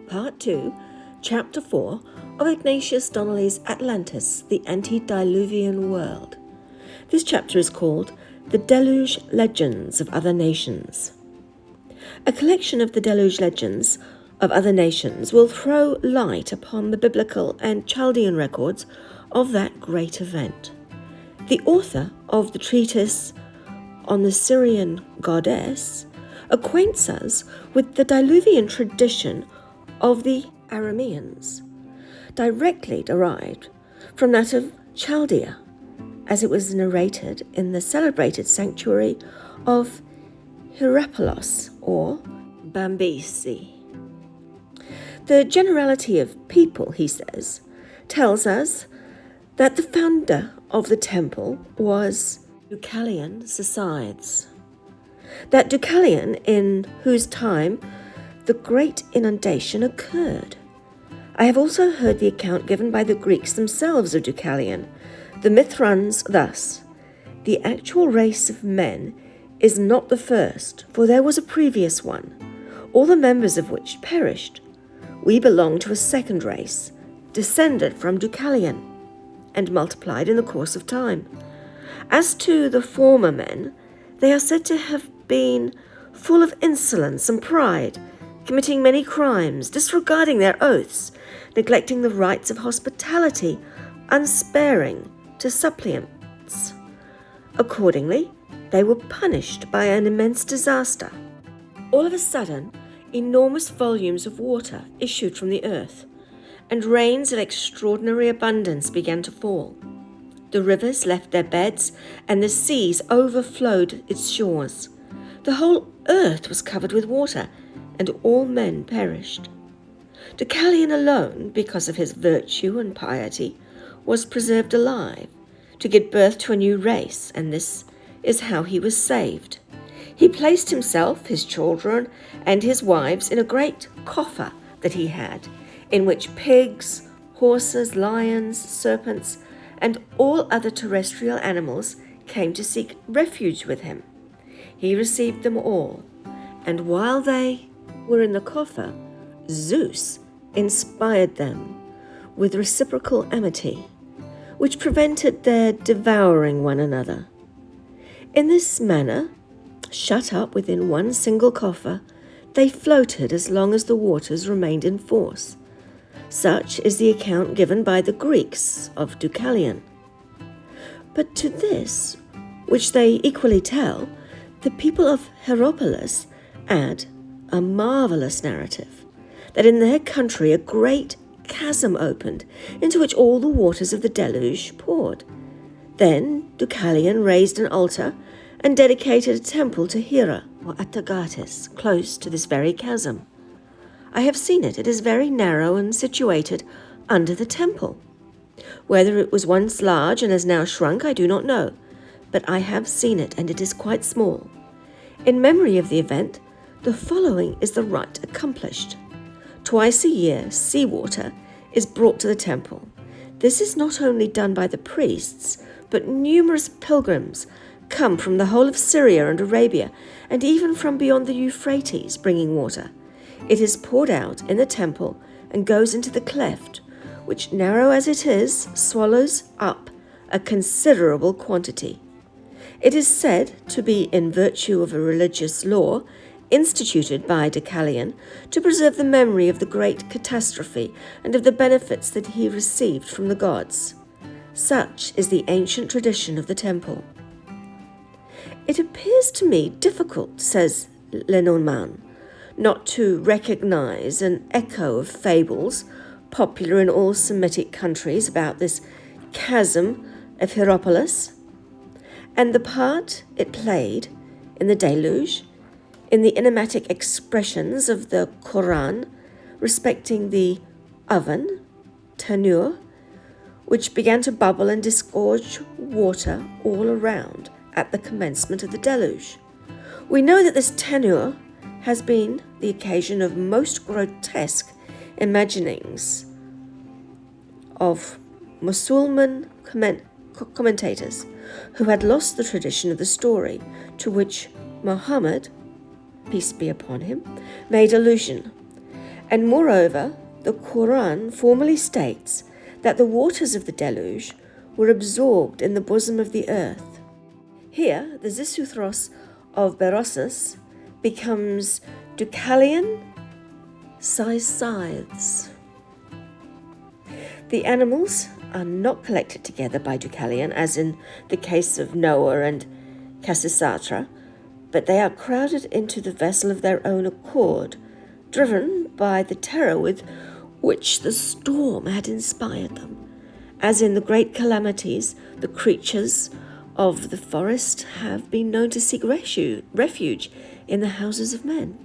Part 2, Chapter 4 of Ignatius Donnelly's Atlantis, the Antediluvian World. This chapter is called The Deluge Legends of Other Nations. A collection of the deluge legends of other nations will throw light upon the biblical and Chaldean records of that great event. The author of the treatise on the Syrian goddess acquaints us with the diluvian tradition of the Arameans, directly derived from that of Chaldea, as it was narrated in the celebrated sanctuary of Hierapolis or Bambisi. The generality of people, he says, tells us that the founder of the temple was Deucalion Sosides. That Deucalion, in whose time the great inundation occurred. I have also heard the account given by the Greeks themselves of Deucalion. The myth runs thus: the actual race of men is not the first, for there was a previous one, all the members of which perished. We belong to a second race, descended from Deucalion, and multiplied in the course of time. As to the former men, they are said to have been full of insolence and pride, committing many crimes, disregarding their oaths, neglecting the rights of hospitality, unsparing to suppliants. Accordingly, they were punished by an immense disaster. All of a sudden, enormous volumes of water issued from the earth, and rains of extraordinary abundance began to fall. The rivers left their beds, and the seas overflowed its shores. The whole earth was covered with water, and all men perished. Deucalion alone, because of his virtue and piety, was preserved alive, to give birth to a new race, and this is how he was saved. He placed himself, his children, and his wives in a great coffer that he had, in which pigs, horses, lions, serpents, and all other terrestrial animals came to seek refuge with him. He received them all, and while they were in the coffer, Zeus inspired them with reciprocal amity, which prevented their devouring one another. In this manner, shut up within one single coffer, they floated as long as the waters remained in force. Such is the account given by the Greeks of Deucalion. But to this, which they equally tell, the people of Hierapolis add a marvelous narrative, that in their country a great chasm opened, into which all the waters of the deluge poured. Then Deucalion raised an altar and dedicated a temple to Hera, or Atagatis, close to this very chasm. I have seen it. It is very narrow and situated under the temple. Whether it was once large and has now shrunk, I do not know, but I have seen it, and it is quite small. In memory of the event, the following is the rite accomplished. Twice a year, seawater is brought to the temple. This is not only done by the priests, but numerous pilgrims come from the whole of Syria and Arabia, and even from beyond the Euphrates, bringing water. It is poured out in the temple and goes into the cleft, which, narrow as it is, swallows up a considerable quantity. It is said to be in virtue of a religious law instituted by Deucalion to preserve the memory of the great catastrophe and of the benefits that he received from the gods. Such is the ancient tradition of the temple. It appears to me difficult, says Lenormand, not to recognize an echo of fables popular in all Semitic countries about this chasm of Hierapolis, and the part it played in the deluge, in the enigmatic expressions of the Quran respecting the oven, tanur, which began to bubble and disgorge water all around at the commencement of the deluge. We know that this tanur has been the occasion of most grotesque imaginings of Mussulman commentators who had lost the tradition of the story to which Muhammad, peace be upon him, made allusion, And moreover, the Quran formally states that the waters of the deluge were absorbed in the bosom of the earth. Here, the Zisuthros of Berosus becomes Deucalion scythes. The animals are not collected together by Deucalion, as in the case of Noah and Khasisatra, but they are crowded into the vessel of their own accord, driven by the terror with which the storm had inspired them. As in the great calamities, the creatures of the forest have been known to seek refuge in the houses of men.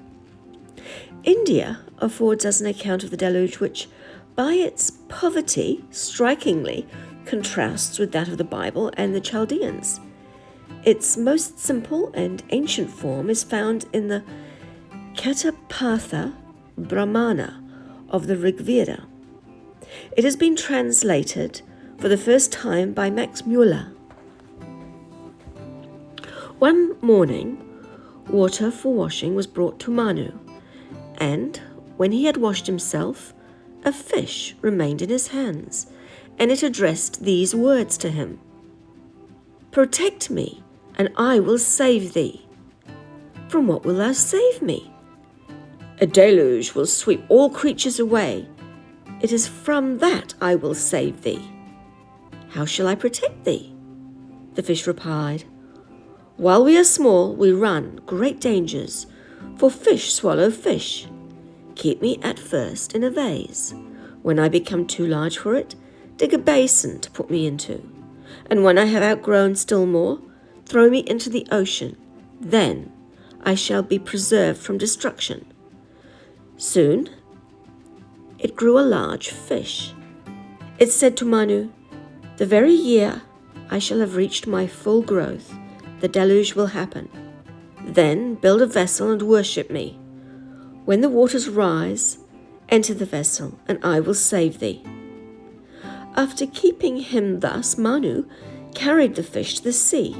India affords us an account of the deluge which, by its poverty, strikingly contrasts with that of the Bible and the Chaldeans. Its most simple and ancient form is found in the Katapatha Brahmana of the Rig Veda. It has been translated for the first time by Max Muller. One morning, water for washing was brought to Manu, and when he had washed himself, a fish remained in his hands, and it addressed these words to him: "Protect me, and I will save thee." "From what will thou save me?" "A deluge will sweep all creatures away. It is from that I will save thee." "How shall I protect thee?" The fish replied, "While we are small, we run great dangers, for fish swallow fish. Keep me at first in a vase. When I become too large for it, dig a basin to put me into. And when I have outgrown still more, throw me into the ocean. Then I shall be preserved from destruction." Soon it grew a large fish. It said to Manu, "The very year I shall have reached my full growth, the deluge will happen. Then build a vessel and worship me. When the waters rise, enter the vessel, and I will save thee." After keeping him thus, Manu carried the fish to the sea.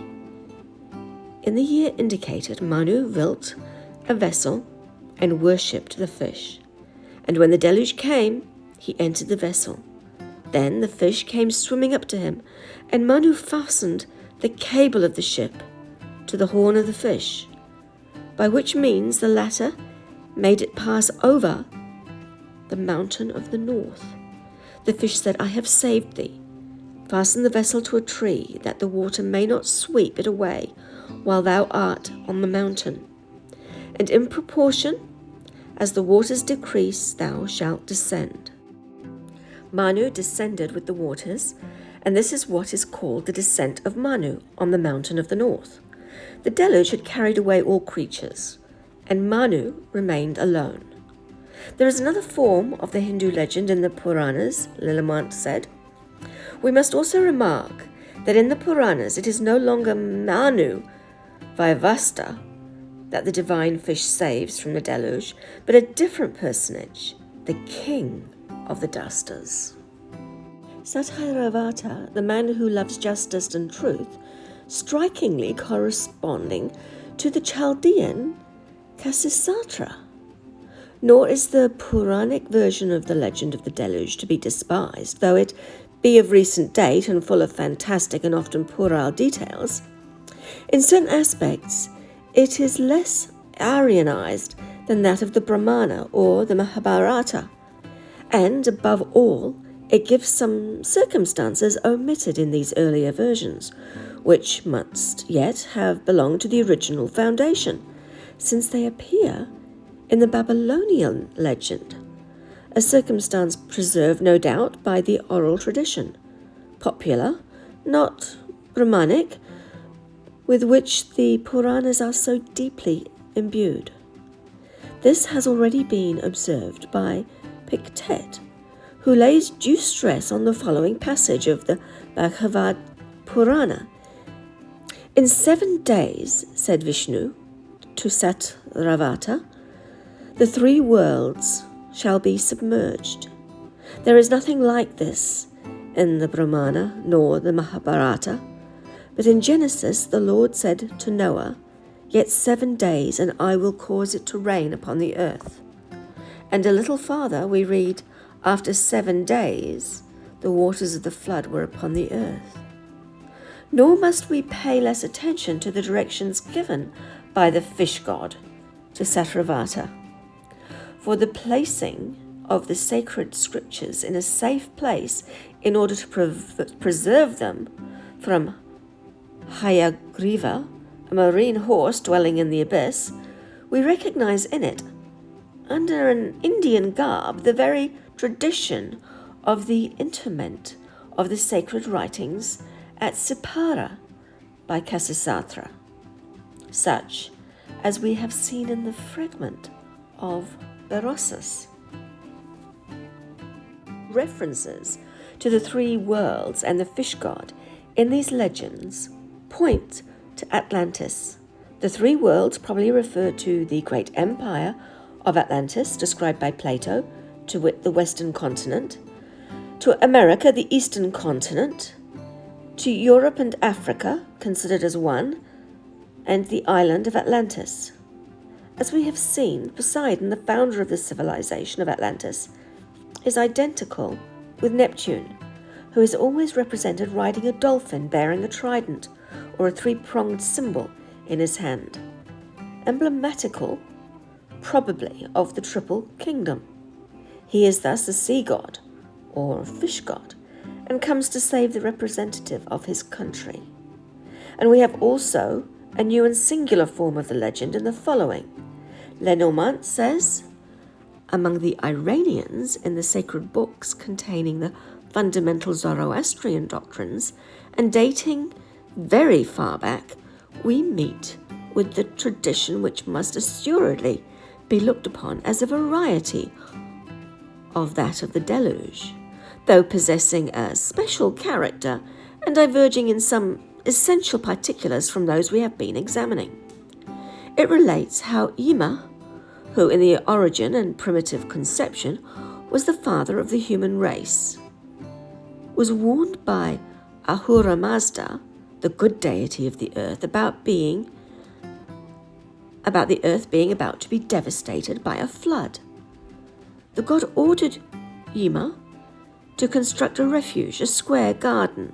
In the year indicated, Manu built a vessel and worshipped the fish. And when the deluge came, he entered the vessel. Then the fish came swimming up to him, and Manu fastened the cable of the ship to the horn of the fish, by which means the latter made it pass over the mountain of the north. The fish said, "I have saved thee. Fasten the vessel to a tree, that the water may not sweep it away while thou art on the mountain. And in proportion as the waters decrease, thou shalt descend." Manu descended with the waters, and this is what is called the descent of Manu on the mountain of the north. The deluge had carried away all creatures, and Manu remained alone. There is another form of the Hindu legend in the Puranas, Lilamant said. We must also remark that in the Puranas it is no longer Manu Vaivasta that the divine fish saves from the deluge, but a different personage, the king of the dusters. Satyravata, the man who loves justice and truth, strikingly corresponding to the Chaldean Khasisatra. Nor is the Puranic version of the legend of the deluge to be despised, though it be of recent date and full of fantastic and often puerile details. In certain aspects, it is less Aryanized than that of the Brahmana or the Mahabharata, and above all, it gives some circumstances omitted in these earlier versions, which must yet have belonged to the original foundation, since they appear in the Babylonian legend, a circumstance preserved no doubt by the oral tradition, popular, not Brahmanic, with which the Puranas are so deeply imbued. This has already been observed by Pictet, who lays due stress on the following passage of the Bhagavad Purana. "In 7 days, said Vishnu to Satyravata, the 3 worlds shall be submerged. There is nothing like this in the Brahmana nor the Mahabharata. But in Genesis the Lord said to Noah, 'Yet 7 days, and I will cause it to rain upon the earth.' And a little farther we read, after 7 days, the waters of the flood were upon the earth. Nor must we pay less attention to the directions given by the fish god to Satravata for the placing of the sacred scriptures in a safe place in order to preserve them from Hayagriva, a marine horse dwelling in the abyss. We recognize in it, under an Indian garb, the very tradition of the interment of the sacred writings at Sippara by Khasisatra, such as we have seen in the fragment of Berosus. References to the 3 worlds and the fish god in these legends point to Atlantis. The 3 worlds probably refer to the great empire of Atlantis, described by Plato, to wit the western continent, to America, the eastern continent, to Europe and Africa, considered as one, and the island of Atlantis. As we have seen, Poseidon, the founder of the civilization of Atlantis, is identical with Neptune, who is always represented riding a dolphin bearing a trident or a 3-pronged symbol in his hand, emblematical, probably, of the triple kingdom. He is thus a sea god, or fish god, and comes to save the representative of his country. And we have also a new and singular form of the legend in the following. Lenormand says, among the Iranians in the sacred books containing the fundamental Zoroastrian doctrines and dating very far back, we meet with the tradition which must assuredly be looked upon as a variety of that of the deluge, though possessing a special character and diverging in some essential particulars from those we have been examining. It relates how Yima, who in the origin and primitive conception was the father of the human race, was warned by Ahura Mazda, the good deity of the earth, about the earth being about to be devastated by a flood. The god ordered Yima to construct a refuge, a square garden,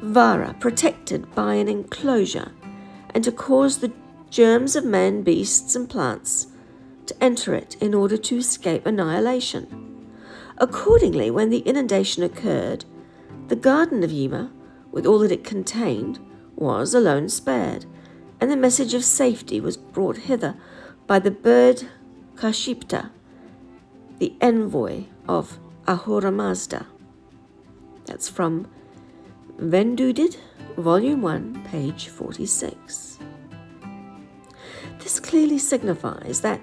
Vara, protected by an enclosure, and to cause the germs of men, beasts, and plants to enter it in order to escape annihilation. Accordingly, when the inundation occurred, the garden of Yima, with all that it contained, was alone spared, and the message of safety was brought hither by the bird Kashipta, the envoy of Ahura Mazda. That's from Vendudid, Volume 1, page 46. This clearly signifies that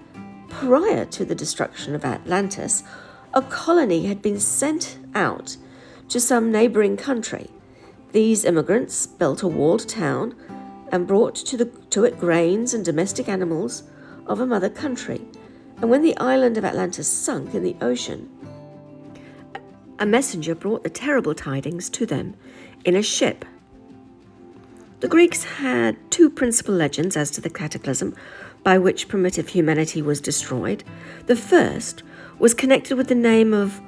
prior to the destruction of Atlantis, a colony had been sent out to some neighboring country. These immigrants built a walled town and brought to it grains and domestic animals of a mother country. And when the island of Atlantis sunk in the ocean, a messenger brought the terrible tidings to them in a ship. The Greeks had 2 principal legends as to the cataclysm by which primitive humanity was destroyed. The first was connected with the name of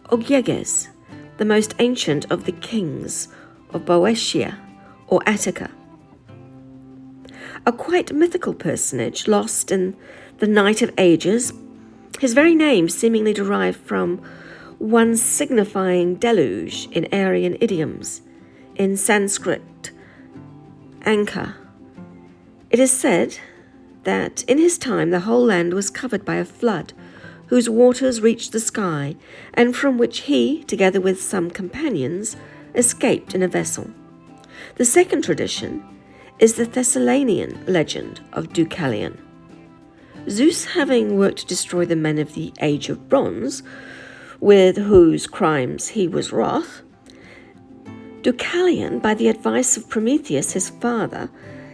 Ogyeges, the most ancient of the kings of Boeotia or Attica. A quite mythical personage lost in the night of ages, his very name seemingly derived from one signifying deluge in Aryan idioms, in Sanskrit, Anka. It is said that in his time the whole land was covered by a flood, whose waters reached the sky, and from which he, together with some companions, escaped in a vessel. The second tradition is the Thessalian legend of Deucalion. Zeus, having worked to destroy the men of the Age of Bronze, with whose crimes he was wroth, Deucalion, by the advice of Prometheus, his father,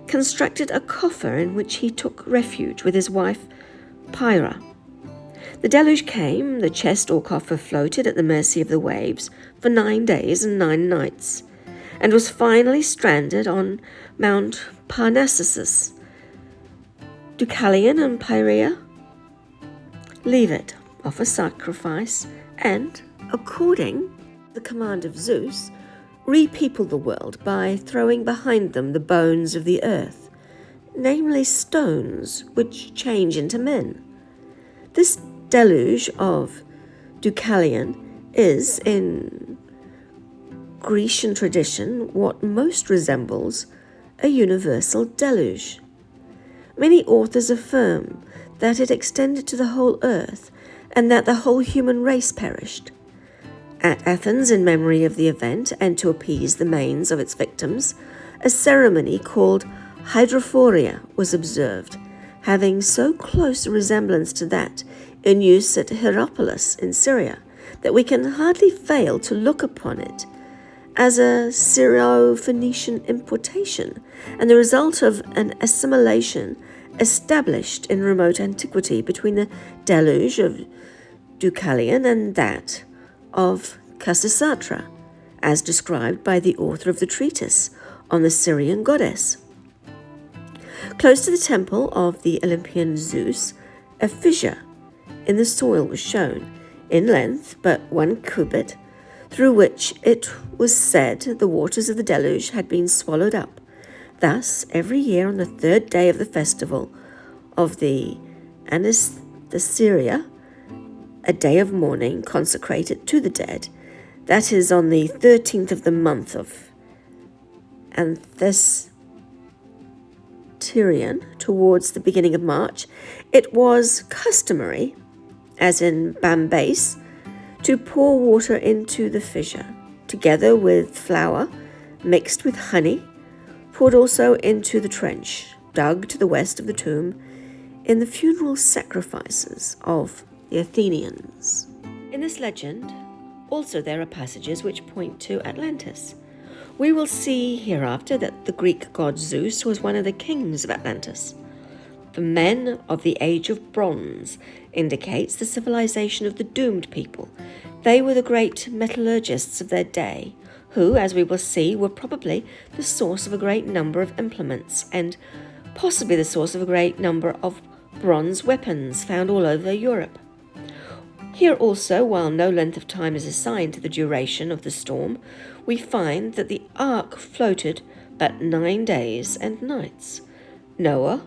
constructed a coffer in which he took refuge with his wife Pyrrha. The deluge came, the chest or coffer floated at the mercy of the waves for 9 days and 9 nights, and was finally stranded on Mount Parnassus. Deucalion and Pyrrha leave it, offer sacrifice, and, according to the command of Zeus, repeople the world by throwing behind them the bones of the earth, namely stones which change into men. This deluge of Deucalion is, in Grecian tradition, what most resembles a universal deluge. Many authors affirm that it extended to the whole earth and that the whole human race perished. At Athens, in memory of the event and to appease the manes of its victims, a ceremony called hydrophoria was observed, having so close a resemblance to that in use at Hierapolis in Syria that we can hardly fail to look upon it as a Syro-Phoenician importation and the result of an assimilation established in remote antiquity between the deluge of Deucalion and that of Khasisatra, as described by the author of the treatise on the Syrian goddess. Close to the temple of the Olympian Zeus, a fissure in the soil was shown, in length but 1 cubit, through which it was said the waters of the deluge had been swallowed up. Thus, every year on the 3rd day of the festival of the Anesthesia, a day of mourning consecrated to the dead, that is on the 13th of the month of Anthesterion, towards the beginning of March, it was customary, as in Bambase, to pour water into the fissure, together with flour mixed with honey, poured also into the trench, dug to the west of the tomb, in the funeral sacrifices of the Athenians. In this legend, also there are passages which point to Atlantis. We will see hereafter that the Greek god Zeus was one of the kings of Atlantis. The men of the Age of Bronze indicates the civilization of the doomed people. They were the great metallurgists of their day, who, as we will see, were probably the source of a great number of implements and possibly the source of a great number of bronze weapons found all over Europe. Here also, while no length of time is assigned to the duration of the storm, we find that the ark floated but 9 days and nights. Noah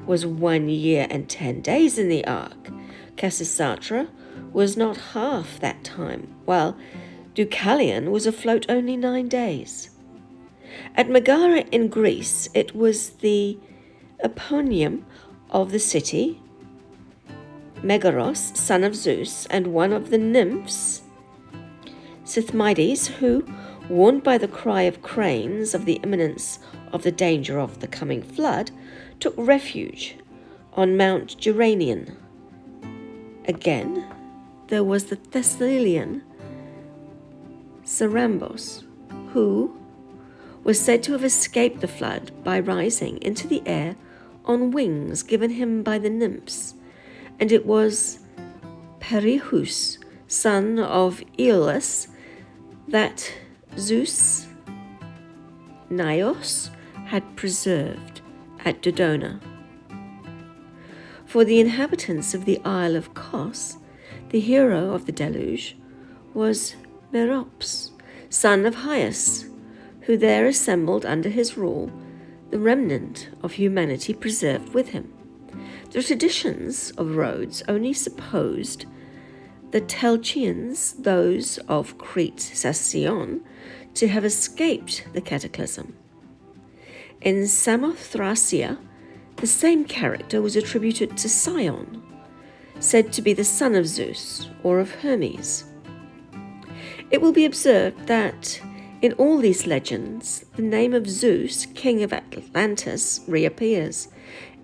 was 1 year and 10 days in the ark. Khasisatra was not half that time, while Deucalion was afloat only 9 days. At Megara in Greece, it was the eponyme of the city, Megaros, son of Zeus, and one of the nymphs, Sithmides, who, warned by the cry of cranes of the imminence of the danger of the coming flood, took refuge on Mount Geranian. Again, there was the Thessalian Sarambos, who was said to have escaped the flood by rising into the air on wings given him by the nymphs, and it was Perihus, son of Aeolus, that Zeus Naios had preserved at Dodona. For the inhabitants of the Isle of Kos, the hero of the deluge was Merops, son of Hyas, who there assembled under his rule the remnant of humanity preserved with him. The traditions of Rhodes only supposed the Telchians, those of Crete Sassion, to have escaped the cataclysm. In Samothracia, the same character was attributed to Sion, said to be the son of Zeus or of Hermes. It will be observed that in all these legends, the name of Zeus, king of Atlantis, reappears.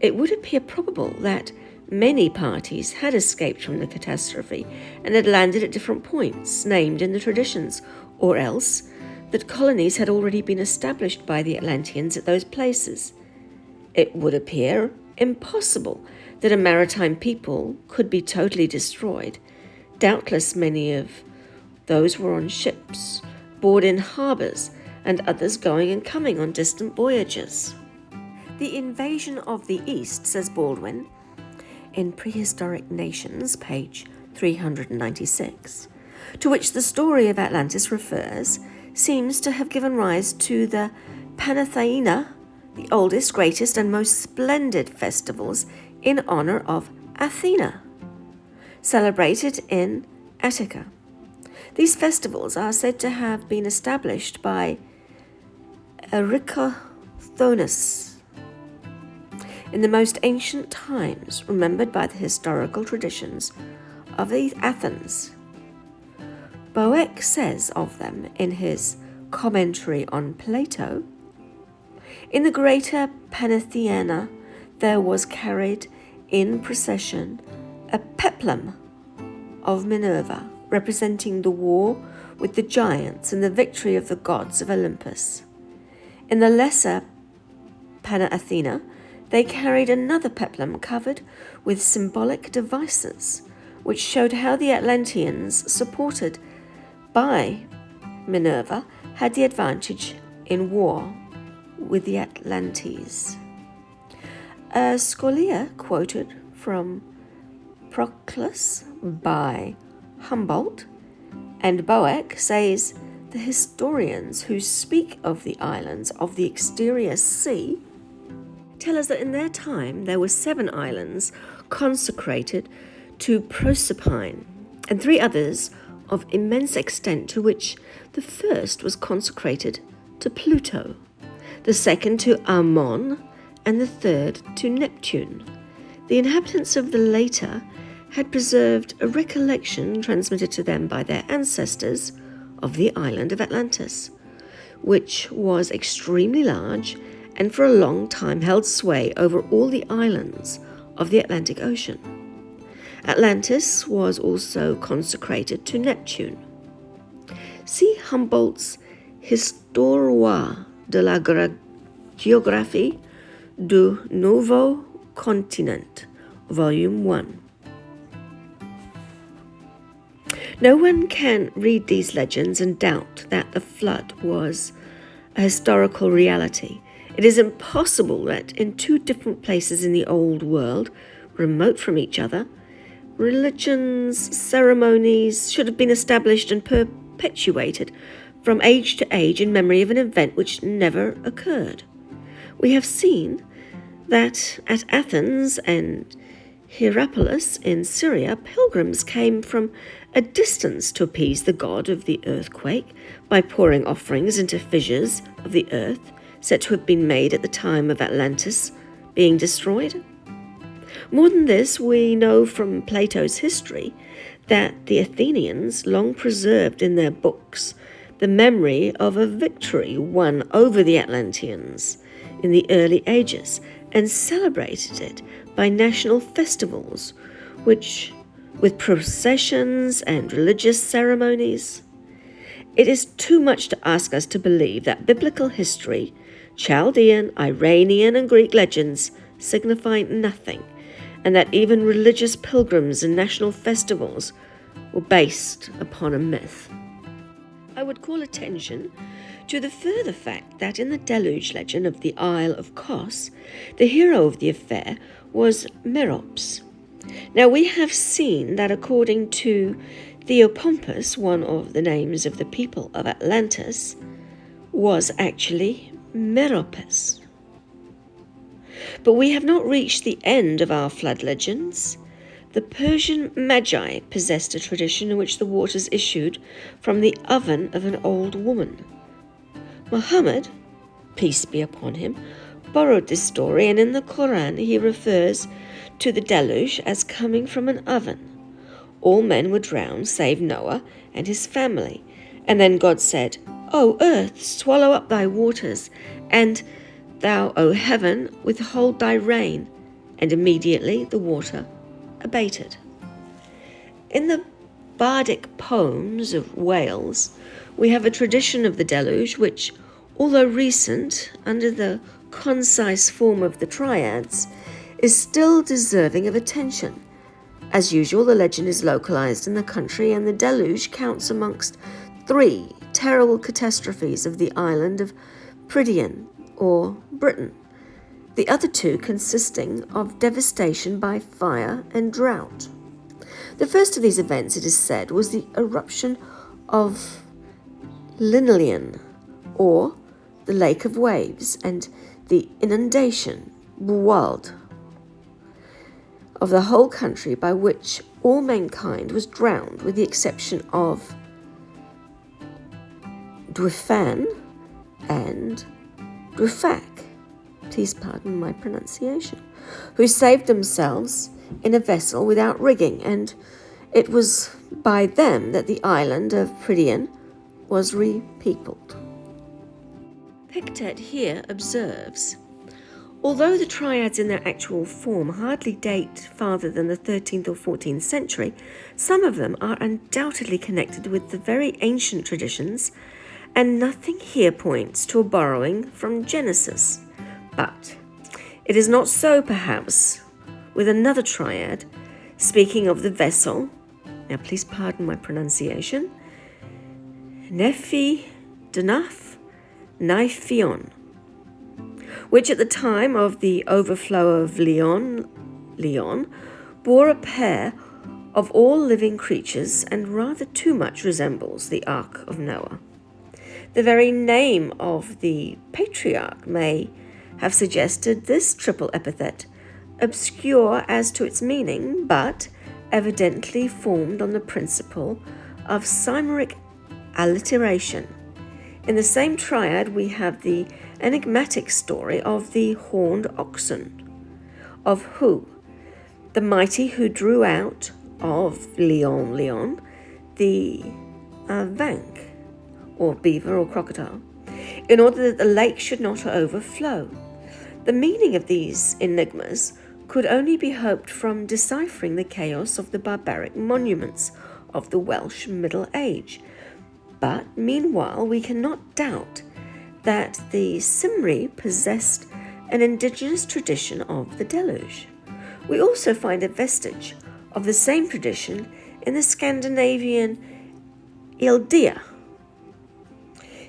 It would appear probable that many parties had escaped from the catastrophe and had landed at different points named in the traditions, or else that colonies had already been established by the Atlanteans at those places. It would appear impossible that a maritime people could be totally destroyed. Doubtless many of those were on ships, moored in harbours, and others going and coming on distant voyages. The invasion of the East, says Baldwin, in Prehistoric Nations, page 396, to which the story of Atlantis refers, seems to have given rise to the Panathaina, the oldest, greatest, and most splendid festivals in honor of Athena, celebrated in Attica. These festivals are said to have been established by Erycothonis in the most ancient times, remembered by the historical traditions of Athens. Boeck says of them in his commentary on Plato, "In the greater Panathaina there was carried in procession a peplum of Minerva, representing the war with the giants and the victory of the gods of Olympus. In the lesser Panathaina they carried another peplum covered with symbolic devices, which showed how the Atlanteans, supported by Minerva, had the advantage in war with the Atlantes." A scholia quoted from Proclus by Humboldt and Boeck says the historians who speak of the islands of the exterior sea tell us that in their time there were 7 islands consecrated to Proserpine and 3 others of immense extent, to which the first was consecrated to Pluto, the second to Ammon, and the third to Neptune. The inhabitants of the latter had preserved a recollection transmitted to them by their ancestors of the island of Atlantis, which was extremely large and for a long time held sway over all the islands of the Atlantic Ocean. Atlantis was also consecrated to Neptune. See Humboldt's Histoire de la Géographie du Nouveau Continent, Volume 1. No one can read these legends and doubt that the flood was a historical reality. It is impossible that in 2 different places in the old world, remote from each other, religions, ceremonies should have been established and perpetuated from age to age in memory of an event which never occurred. We have seen that at Athens and Hierapolis in Syria, pilgrims came from a distance to appease the god of the earthquake by pouring offerings into fissures of the earth said to have been made at the time of Atlantis being destroyed. More than this, we know from Plato's history that the Athenians long preserved in their books the memory of a victory won over the Atlanteans in the early ages and celebrated it by national festivals, which with processions and religious ceremonies. It is too much to ask us to believe that biblical history, Chaldean, Iranian, and Greek legends signify nothing, and that even religious pilgrims and national festivals were based upon a myth. I would call attention to the further fact that in the deluge legend of the Isle of Kos, the hero of the affair was Merops. Now we have seen that according to Theopompus, one of the names of the people of Atlantis was actually Meropes. But we have not reached the end of our flood legends. The Persian Magi possessed a tradition in which the waters issued from the oven of an old woman. Muhammad, peace be upon him, borrowed this story, and in the Quran he refers to the deluge as coming from an oven. All men were drowned save Noah and his family. And then God said, "O earth, swallow up thy waters, and thou, O heaven, withhold thy rain." And immediately the water abated. In the bardic poems of Wales, we have a tradition of the deluge which, although recent, under the concise form of the triads, is still deserving of attention. As usual, the legend is localized in the country, and the deluge counts amongst 3 terrible catastrophes of the island of Prydian, or Britain. the other two consisting of devastation by fire and drought. The first of these events, it is said, was the eruption of Linelian, or the Lake of Waves, and the inundation, Buwald, of the whole country, by which all mankind was drowned with the exception of Dwifan and Dwifak, please pardon my pronunciation, who saved themselves in a vessel without rigging, and it was by them that the island of Prydian was repeopled. Pictet here observes, although the triads in their actual form hardly date farther than the 13th or 14th century, some of them are undoubtedly connected with the very ancient traditions, and nothing here points to a borrowing from Genesis. But it is not so, perhaps, with another triad, speaking of the vessel, now please pardon my pronunciation, Nephi Danaf Niphion, which at the time of the overflow of Leon, bore a pair of all living creatures and rather too much resembles the Ark of Noah. The very name of the patriarch may have suggested this triple epithet, obscure as to its meaning, but evidently formed on the principle of Cymric alliteration. In the same triad we have the enigmatic story of the horned oxen, of who, the mighty who drew out of Leon, the vank, or beaver or crocodile, in order that the lake should not overflow. The meaning of these enigmas could only be hoped from deciphering the chaos of the barbaric monuments of the Welsh Middle Age. But meanwhile, we cannot doubt that the Cymri possessed an indigenous tradition of the deluge. We also find a vestige of the same tradition in the Scandinavian Ildea.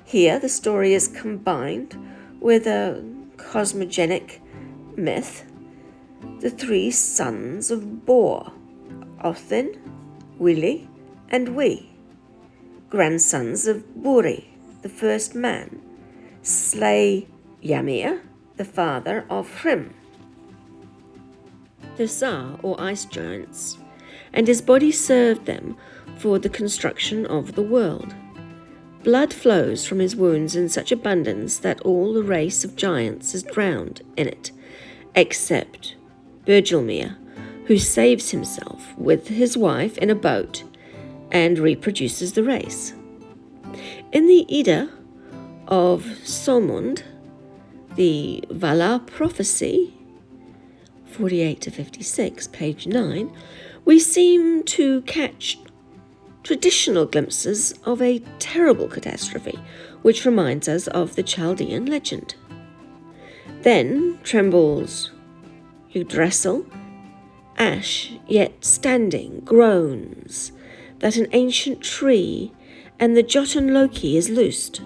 Here, the story is combined with a cosmogonic myth, the three sons of Bor, Othin, Willi, and Wi, grandsons of Buri, the first man, slay Ymir, the father of Hrym, the Tsar or ice giants, and his body served them for the construction of the world. Blood flows from his wounds in such abundance that all the race of giants is drowned in it, except Bergelmir, who saves himself with his wife in a boat and reproduces the race. In the Edda of Solmund, the Valar prophecy, 48 to 56, page 9, we seem to catch traditional glimpses of a terrible catastrophe, which reminds us of the Chaldean legend. Then trembles Yggdrasil, ash yet standing, groans that an ancient tree and the Jotun Loki is loosed.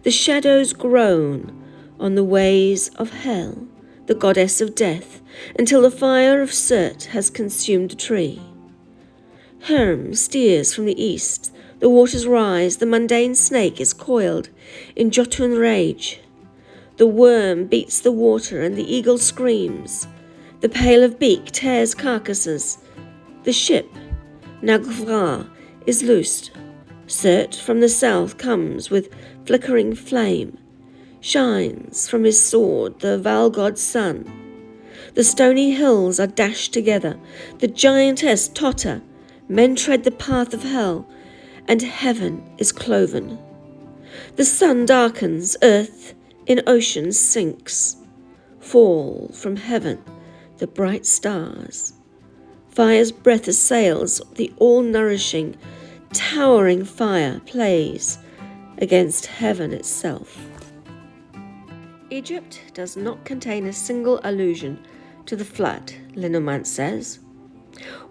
The shadows groan on the ways of Hel, the goddess of death, until the fire of Surt has consumed the tree. Herm steers from the east, the waters rise, the mundane snake is coiled in Jotun rage. The worm beats the water and the eagle screams. The pale of beak tears carcasses. The ship, Nagvra, is loosed. Surt from the south comes with flickering flame. Shines from his sword the Valgod's sun. The stony hills are dashed together. The giantess totter. Men tread the path of hell, and heaven is cloven. The sun darkens, earth in ocean sinks. Fall from heaven the bright stars. Fire's breath assails the all-nourishing, towering fire plays against heaven itself. Egypt does not contain a single allusion to the flood, Lenormant says.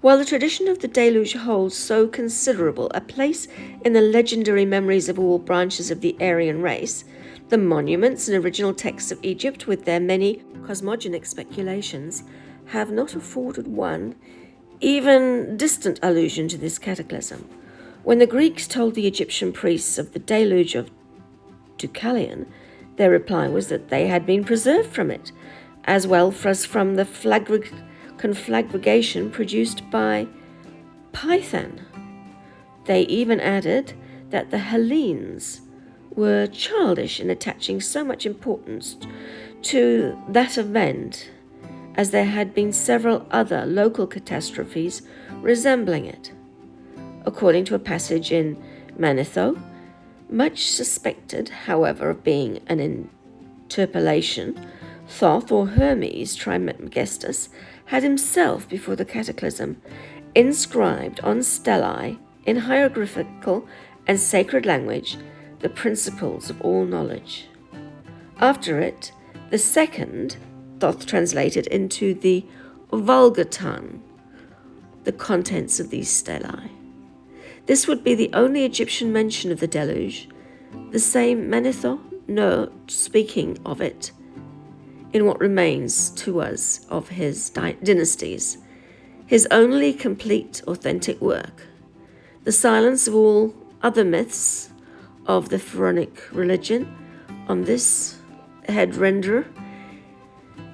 While the tradition of the deluge holds so considerable a place in the legendary memories of all branches of the Aryan race, The monuments and original texts of Egypt, with their many cosmogonic speculations, have not afforded one even distant allusion to this cataclysm. When the Greeks told the Egyptian priests of the deluge of Deucalion, their reply was that they had been preserved from it, as well as from the conflagration produced by Python. They even added that the Hellenes were childish in attaching so much importance to that event, as there had been several other local catastrophes resembling it. According to a passage in Manetho, much suspected, however, of being an interpolation, Thoth or Hermes Trismegistus had himself, before the cataclysm, inscribed on stelae in hieroglyphical and sacred language the principles of all knowledge. After it, the second, Thoth translated into the vulgar tongue the contents of these stelae. This would be the only Egyptian mention of the deluge, the same Manetho note speaking of it in what remains to us of his dynasties, his only complete authentic work. The silence of all other myths of the pharaonic religion on this head render.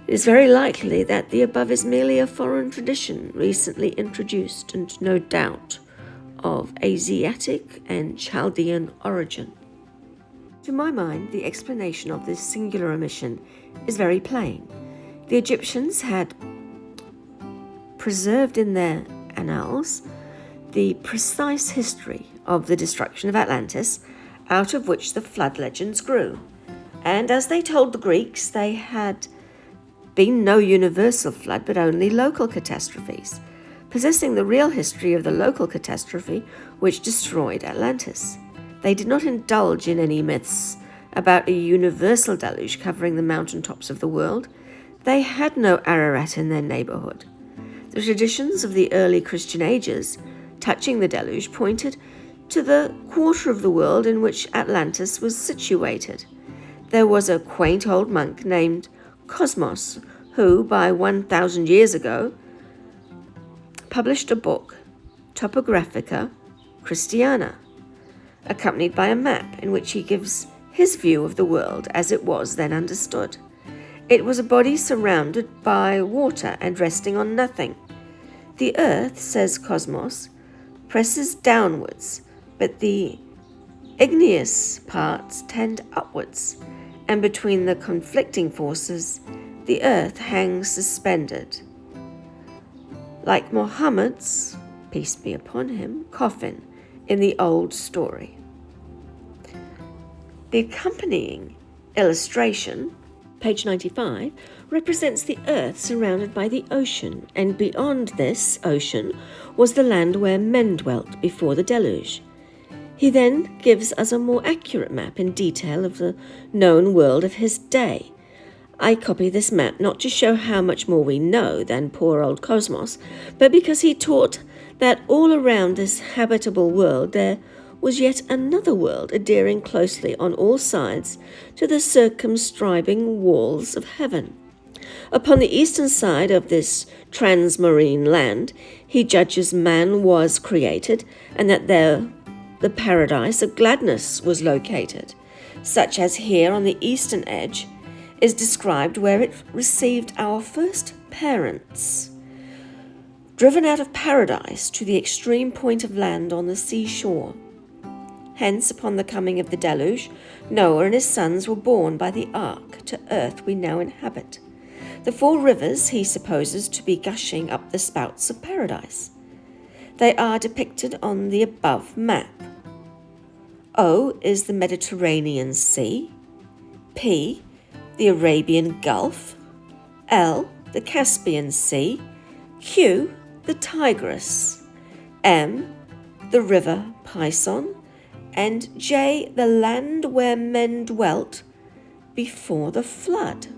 It is very likely that the above is merely a foreign tradition recently introduced and no doubt of Asiatic and Chaldean origin. To my mind, the explanation of this singular omission is very plain. The Egyptians had preserved in their annals the precise history of the destruction of Atlantis, out of which the flood legends grew. And as they told the Greeks, they had been no universal flood, but only local catastrophes, possessing the real history of the local catastrophe which destroyed Atlantis. They did not indulge in any myths about a universal deluge covering the mountaintops of the world. They had no Ararat in their neighborhood. The traditions of the early Christian ages touching the deluge pointed to the quarter of the world in which Atlantis was situated. There was a quaint old monk named Cosmos, who, by 1,000 years ago, published a book, Topographica Christiana, accompanied by a map in which he gives his view of the world as it was then understood. It was a body surrounded by water and resting on nothing. The earth, says Cosmos, presses downwards, but the igneous parts tend upwards, and between the conflicting forces, the earth hangs suspended, like Muhammad's, peace be upon him, coffin in the old story. The accompanying illustration, page 95, represents the earth surrounded by the ocean, and beyond this ocean was the land where men dwelt before the deluge. He then gives us a more accurate map in detail of the known world of his day. I copy this map not to show how much more we know than poor old Cosmos, but because he taught that all around this habitable world there was yet another world adhering closely on all sides to the circumscribing walls of heaven. Upon the eastern side of this transmarine land, he judges man was created, and that there the paradise of gladness was located, such as here on the eastern edge is described, where it received our first parents, driven out of paradise to the extreme point of land on the seashore. Hence, upon the coming of the deluge, Noah and his sons were borne by the ark to earth we now inhabit. The 4 rivers he supposes to be gushing up the spouts of paradise. They are depicted on the above map. O is the Mediterranean Sea, P, the Arabian Gulf, L, the Caspian Sea, Q, the Tigris, M, the river Pison, and J, the land where men dwelt before the flood.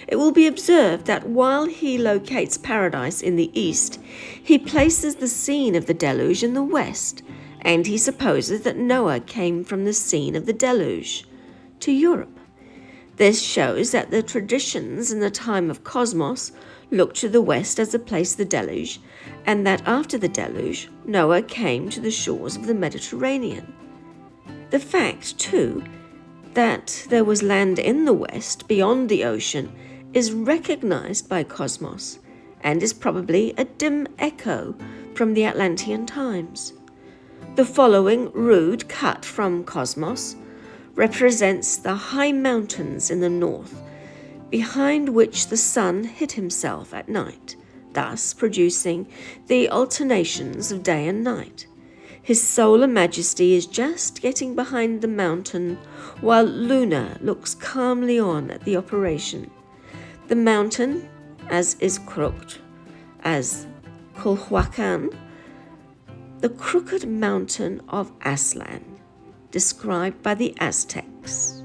It will be observed that while he locates paradise in the east, he places the scene of the deluge in the west, and he supposes that Noah came from the scene of the deluge to Europe. This shows that the traditions in the time of Cosmos looked to the west as the place of the deluge, and that after the deluge, Noah came to the shores of the Mediterranean. The fact, too, that there was land in the west beyond the ocean is recognized by Cosmos and is probably a dim echo from the Atlantean times. The following rude cut from Cosmos represents the high mountains in the north, behind which the sun hid himself at night, thus producing the alternations of day and night. His solar majesty is just getting behind the mountain, while Luna looks calmly on at the operation. The mountain, as is crooked, as Culhuacan, the crooked mountain of Aslan, described by the Aztecs.